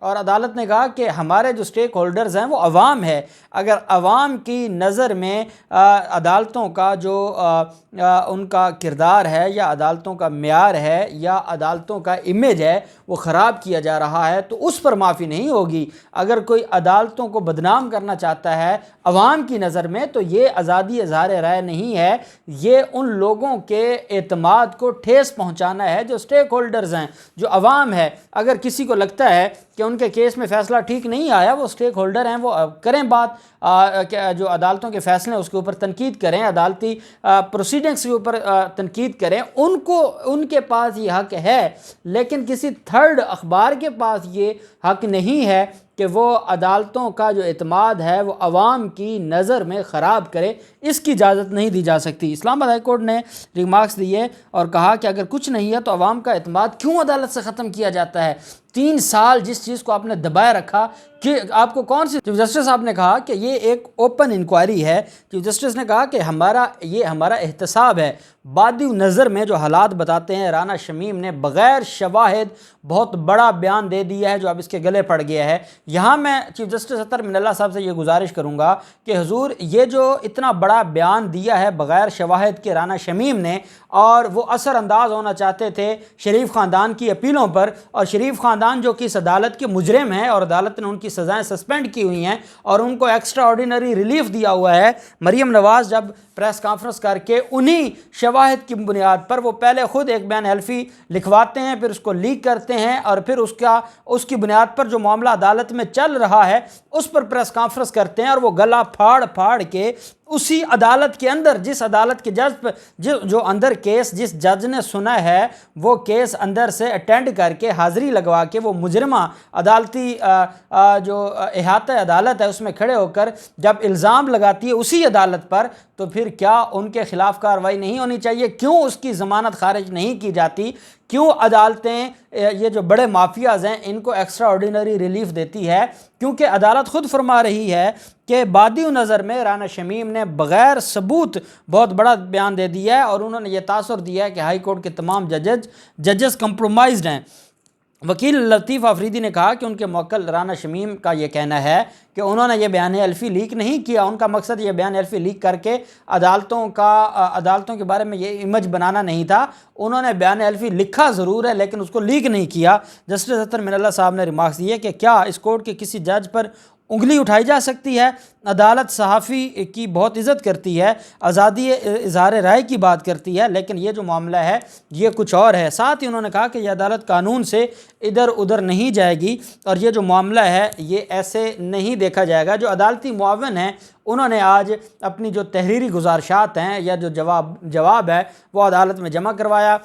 اور عدالت نے کہا کہ ہمارے جو سٹیک ہولڈرز ہیں وہ عوام ہے، اگر عوام کی نظر میں عدالتوں کا جو ان کا کردار ہے یا عدالتوں کا معیار ہے یا عدالتوں کا امیج ہے وہ خراب کیا جا رہا ہے تو اس پر معافی نہیں ہوگی۔ اگر کوئی عدالتوں کو بدنام کرنا چاہتا ہے عوام کی نظر میں تو یہ آزادی اظہار رائے نہیں ہے، یہ ان لوگوں کے اعتماد کو ٹھیس پہنچانا ہے جو سٹیک ہولڈرز ہیں، جو عوام ہے۔ اگر کسی کو لگتا ہے کہ ان کے کیس میں فیصلہ ٹھیک نہیں آیا، وہ سٹیک ہولڈر ہیں، وہ کریں بات، جو عدالتوں کے فیصلے ہیں اس کے اوپر تنقید کریں، عدالتی پروسیڈنگز کے اوپر تنقید کریں، ان کے پاس یہ حق ہے، لیکن کسی تھرڈ اخبار کے پاس یہ حق نہیں ہے کہ وہ عدالتوں کا جو اعتماد ہے وہ عوام کی نظر میں خراب کرے، اس کی اجازت نہیں دی جا سکتی۔ اسلام آباد ہائی کورٹ نے ریمارکس دیے اور کہا کہ اگر کچھ نہیں ہے تو عوام کا اعتماد کیوں عدالت سے ختم کیا جاتا ہے؟ 3 سال جس چیز کو آپ نے دبائے رکھا کہ آپ کو کون سی؟ چیف جسٹس صاحب نے کہا کہ یہ ایک اوپن انکوائری ہے۔ چیف جسٹس نے کہا کہ یہ ہمارا احتساب ہے، بادی نظر میں جو حالات بتاتے ہیں رانا شمیم نے بغیر شواہد بہت بڑا بیان دے دیا ہے جو اب اس کے گلے پڑ گیا ہے۔ یہاں میں چیف جسٹس اطہر من اللہ صاحب سے یہ گزارش کروں گا کہ حضور یہ جو اتنا بڑا بیان دیا ہے بغیر شواہد کے رانا شمیم نے، اور وہ اثر انداز ہونا چاہتے تھے شریف خاندان کی اپیلوں پر، اور شریف خاندان جو کہ اس عدالت کے مجرم ہیں اور عدالت نے ان کی سزائیں سسپینڈ کی ہوئی ہیں اور ان کو ایکسٹرا آرڈینری ریلیف دیا ہوا ہے۔ مریم نواز جب پریس کانفرنس کر کے انہی شواہد کی بنیاد پر وہ پہلے خود ایک بیان حلفی لکھواتے ہیں، پھر اس کو لیک کرتے ہیں، اور پھر اس کی بنیاد پر جو معاملہ عدالت میں چل رہا ہے اس پر پریس کانفرنس کرتے ہیں، اور وہ گلا پھاڑ کے اسی عدالت کے اندر، جس عدالت کے جج پر جو اندر کیس جس جج نے سنا ہے وہ کیس اندر سے اٹینڈ کر کے حاضری لگوا کے وہ مجرمہ عدالتی جو احاطہ عدالت ہے اس میں کھڑے ہو کر جب الزام لگاتی ہے اسی عدالت پر، تو پھر کیا ان کے خلاف کارروائی نہیں ہونی چاہیے؟ کیوں اس کی ضمانت خارج نہیں کی جاتی؟ کیوں عدالتیں یہ جو بڑے مافیاز ہیں ان کو ایکسٹرا آرڈینری ریلیف دیتی ہے؟ کیونکہ عدالت خود فرما رہی ہے کہ بادی نظر میں رانا شمیم نے بغیر ثبوت بہت بڑا بیان دے دیا ہے، اور انہوں نے یہ تاثر دیا ہے کہ ہائی کورٹ کے تمام ججز کمپرومائزڈ ہیں۔ وکیل لطیف آفریدی نے کہا کہ ان کے موکل رانا شمیم کا یہ کہنا ہے کہ انہوں نے یہ بیان حلفی لیک نہیں کیا، ان کا مقصد یہ بیان حلفی لیک کر کے عدالتوں کے بارے میں یہ امیج بنانا نہیں تھا، انہوں نے بیان حلفی لکھا ضرور ہے لیکن اس کو لیک نہیں کیا۔ جسٹس اطہر من اللہ صاحب نے ریمارکس دیے کہ کیا اس کورٹ کے کسی جج پر انگلی اٹھائی جا سکتی ہے؟ عدالت صحافی کی بہت عزت کرتی ہے، آزادی اظہار رائے کی بات کرتی ہے، لیکن یہ جو معاملہ ہے یہ کچھ اور ہے۔ ساتھ ہی انہوں نے کہا کہ یہ عدالت قانون سے ادھر ادھر نہیں جائے گی، اور یہ جو معاملہ ہے یہ ایسے نہیں دیکھا جائے گا۔ جو عدالتی معاون ہیں انہوں نے آج اپنی جو تحریری گزارشات ہیں یا جو جواب ہے وہ عدالت میں جمع کروایا،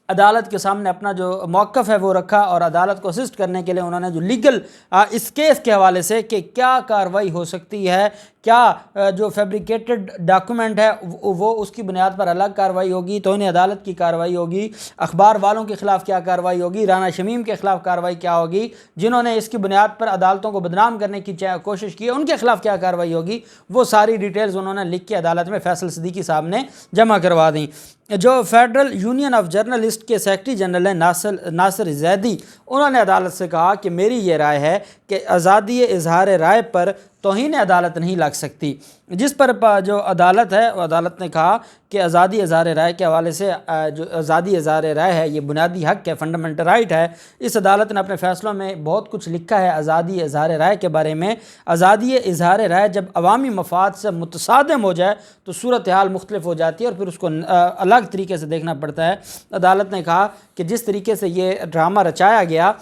عدالت کے سامنے اپنا جو موقف ہے وہ رکھا، اور عدالت کو اسسٹ کرنے کے لیے انہوں نے جو لیگل اس کیس کے حوالے سے کہ کیا کارروائی ہو سکتی ہے، کیا جو فیبریکیٹڈ ڈاکومنٹ ہے وہ اس کی بنیاد پر الگ کارروائی ہوگی، توہین عدالت کی کارروائی ہوگی، اخبار والوں کے خلاف کیا کارروائی ہوگی، رانا شمیم کے خلاف کارروائی کیا ہوگی، جنہوں نے اس کی بنیاد پر عدالتوں کو بدنام کرنے کی کوشش کی ان کے خلاف کیا کارروائی ہوگی، وہ ساری ڈیٹیلز انہوں نے لکھ کے عدالت میں فیصل صدیقی صاحب نے جمع کروا دیں۔ جو فیڈرل یونین آف جرنلسٹ کے سیکرٹری جنرل ہیں ناصر زیدی، انہوں نے عدالت سے کہا کہ میری یہ رائے ہے کہ آزادی اظہار رائے پر توہین عدالت نہیں لگ سکتی، جس پر جو عدالت ہے وہ عدالت نے کہا کہ آزادی اظہار رائے کے حوالے سے جو آزادی اظہار رائے ہے یہ بنیادی حق ہے، فنڈامنٹل رائٹ ہے۔ اس عدالت نے اپنے فیصلوں میں بہت کچھ لکھا ہے آزادی اظہار رائے کے بارے میں۔ آزادی اظہار رائے جب عوامی مفاد سے متصادم ہو جائے تو صورتحال مختلف ہو جاتی ہے اور پھر اس کو الگ طریقے سے دیکھنا پڑتا ہے۔ عدالت نے کہا کہ جس طریقے سے یہ ڈرامہ رچایا گیا،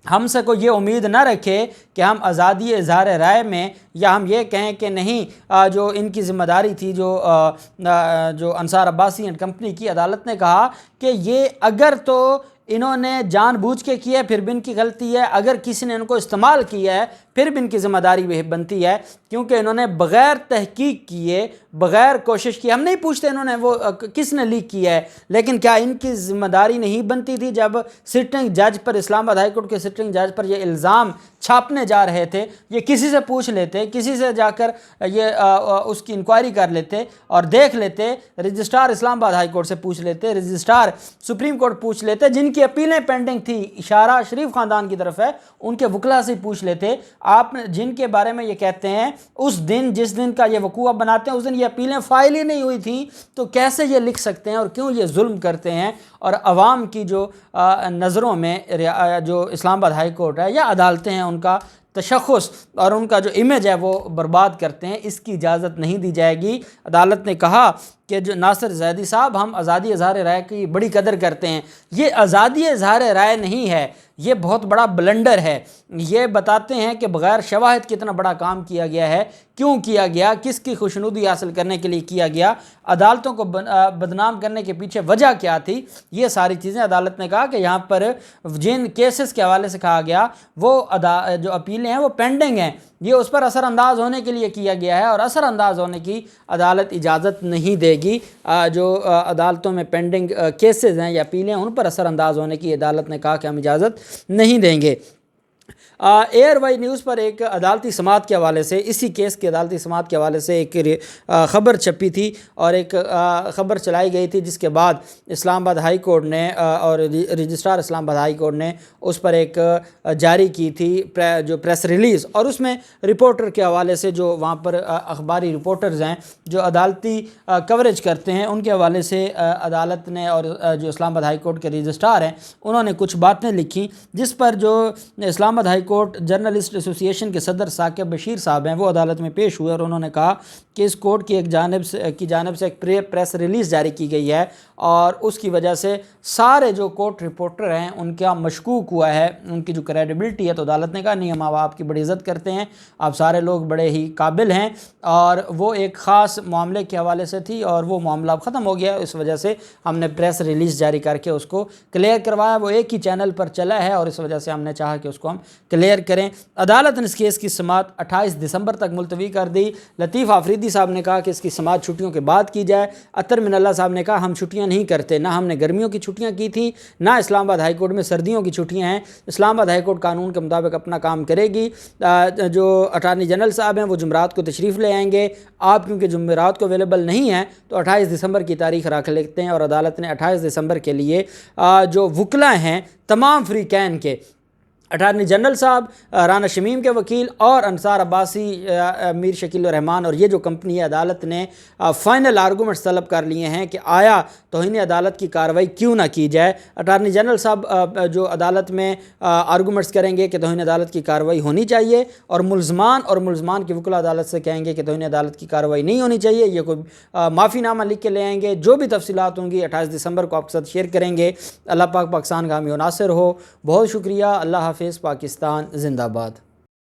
ہم سے کوئی یہ امید نہ رکھے کہ ہم آزادی اظہار رائے میں یا ہم یہ کہیں کہ نہیں جو ان کی ذمہ داری تھی جو انصار عباسی اینڈ کمپنی کی، عدالت نے کہا کہ یہ اگر تو انہوں نے جان بوجھ کے کیا ہے پھر بھی ان کی غلطی ہے، اگر کسی نے ان کو استعمال کیا ہے پھر بھی ان کی ذمہ داری بھی بنتی ہے، کیونکہ انہوں نے بغیر تحقیق کیے، بغیر کوشش کی، ہم نہیں پوچھتے انہوں نے وہ کس نے لیک کیا ہے، لیکن کیا ان کی ذمہ داری نہیں بنتی تھی جب سٹنگ جج پر، اسلام آباد ہائی کورٹ کے سٹنگ جج پر یہ الزام چھاپنے جا رہے تھے، یہ کسی سے پوچھ لیتے، کسی سے جا کر یہ اس کی انکوائری کر لیتے اور دیکھ لیتے، رجسٹرار اسلام آباد ہائی کورٹ سے پوچھ لیتے، رجسٹرار سپریم کورٹ پوچھ لیتے، جن کی اپیلیں پینڈنگ تھی، اشارہ شریف خاندان کی طرف ہے، ان کے وکلا سے پوچھ لیتے، آپ جن کے بارے میں یہ کہتے ہیں اس دن، جس دن کا یہ وقوعہ بناتے ہیں اس دن یہ اپیلیں فائل ہی نہیں ہوئی تھیں، تو کیسے یہ لکھ سکتے ہیں اور کیوں یہ ظلم کرتے ہیں اور عوام کی جو نظروں میں جو اسلام آباد ہائی کورٹ ہے یا عدالتیں ہیں ان کا تشخص اور ان کا جو امیج ہے وہ برباد کرتے ہیں، اس کی اجازت نہیں دی جائے گی۔ عدالت نے کہا کہ جو ناصر زیدی صاحب، ہم آزادی اظہار رائے کی بڑی قدر کرتے ہیں، یہ آزادی اظہار رائے نہیں ہے، یہ بہت بڑا بلنڈر ہے، یہ بتاتے ہیں کہ بغیر شواہد کتنا بڑا کام کیا گیا ہے، کیوں کیا گیا، کس کی خوشنودی حاصل کرنے کے لیے کیا گیا، عدالتوں کو بدنام کرنے کے پیچھے وجہ کیا تھی، یہ ساری چیزیں عدالت نے کہا کہ یہاں پر جن کیسز کے حوالے سے کہا گیا وہ جو اپیلیں ہیں وہ پینڈنگ ہیں، یہ اس پر اثر انداز ہونے کے لیے کیا گیا ہے اور اثر انداز ہونے کی عدالت اجازت نہیں دے گی۔ جو عدالتوں میں پینڈنگ کیسز ہیں یا اپیلیں ان پر اثر انداز ہونے کی عدالت نے کہا کہ ہم اجازت نہیں دیں گے۔ ایئر وائی نیوز پر ایک عدالتی سماعت کے حوالے سے، اسی کیس کی عدالتی سماعت کے حوالے سے ایک خبر چھپی تھی اور ایک خبر چلائی گئی تھی، جس کے بعد اسلام آباد ہائی کورٹ نے اور رجسٹرار اسلام آباد ہائی کورٹ نے اس پر ایک جاری کی تھی جو پریس ریلیز، اور اس میں رپورٹر کے حوالے سے جو وہاں پر اخباری رپورٹرز ہیں جو عدالتی کوریج کرتے ہیں، ان کے حوالے سے عدالت نے اور جو اسلام آباد ہائی کورٹ کے رجسٹرار ہیں انہوں نے کچھ باتیں لکھی، جس پر جو اسلام آباد ہائی کورٹ جرنلسٹ ایسوسی ایشن کے صدر ثاقب بشیر صاحب ہیں وہ عدالت میں پیش ہوئے اور انہوں نے کہا کہ اس کورٹ کی جانب سے ایک پریس ریلیز جاری کی گئی ہے اور اس کی وجہ سے سارے جو کورٹ رپورٹر ہیں ان کا مشکوک ہوا ہے، ان کی جو کریڈیبلٹی ہے، تو عدالت نے کہا نہیں، ہم آپ کی بڑی عزت کرتے ہیں، آپ سارے لوگ بڑے ہی قابل ہیں، اور وہ ایک خاص معاملے کے حوالے سے تھی اور وہ معاملہ اب ختم ہو گیا، اس وجہ سے ہم نے پریس ریلیز جاری کر کے اس کو کلیئر کروایا، وہ ایک ہی چینل پر چلا ہے اور اس وجہ سے ہم نے چاہا کہ اس کو ہم کلیئر کریں۔ عدالت نے اس کیس کی سماعت 28 دسمبر تک ملتوی کر دی۔ لطیف آفریدی صاحب نے کہا کہ اس کی سماعت چھٹیوں کے بعد کی جائے۔ اطہر من اللہ صاحب نے کہا ہم چھٹیاں نہیں کرتے، نہ ہم نے گرمیوں کی چھٹیاں کی تھیں، نہ اسلام آباد ہائی کورٹ میں سردیوں کی چھٹیاں ہیں، اسلام آباد ہائی کورٹ قانون کے مطابق اپنا کام کرے گی۔ جو اٹارنی جنرل صاحب ہیں وہ جمعرات کو تشریف لے آئیں گے، آپ کیونکہ جمعرات کو اویلیبل نہیں ہیں تو 28 دسمبر کی تاریخ رکھ لیتے ہیں، اور عدالت نے 28 دسمبر کے لیے جو وکلا ہیں تمام فریقین کے، اٹارنی جنرل صاحب، رانا شمیم کے وکیل اور انصار عباسی، میر شکیل الرحمان اور یہ جو کمپنی ہے، عدالت نے فائنل آرگومنٹس طلب کر لیے ہیں کہ آیا توہین عدالت کی کارروائی کیوں نہ کی جائے۔ اٹارنی جنرل صاحب جو عدالت میں آرگومنٹس کریں گے کہ توہین عدالت کی کارروائی ہونی چاہیے، اور ملزمان کے وکلا عدالت سے کہیں گے کہ توہین عدالت کی کارروائی نہیں ہونی چاہیے، یہ کوئی معافی نامہ لکھ کے لے آئیں گے۔ جو بھی تفصیلات ہوں گی 28 دسمبر کو آپ کے ساتھ شیئر کریں گے۔ اللہ پاک پاکستان کا حامی و ناصر ہو۔ بہت شکریہ۔ اللہ حافظ۔ پاکستان زندہ باد۔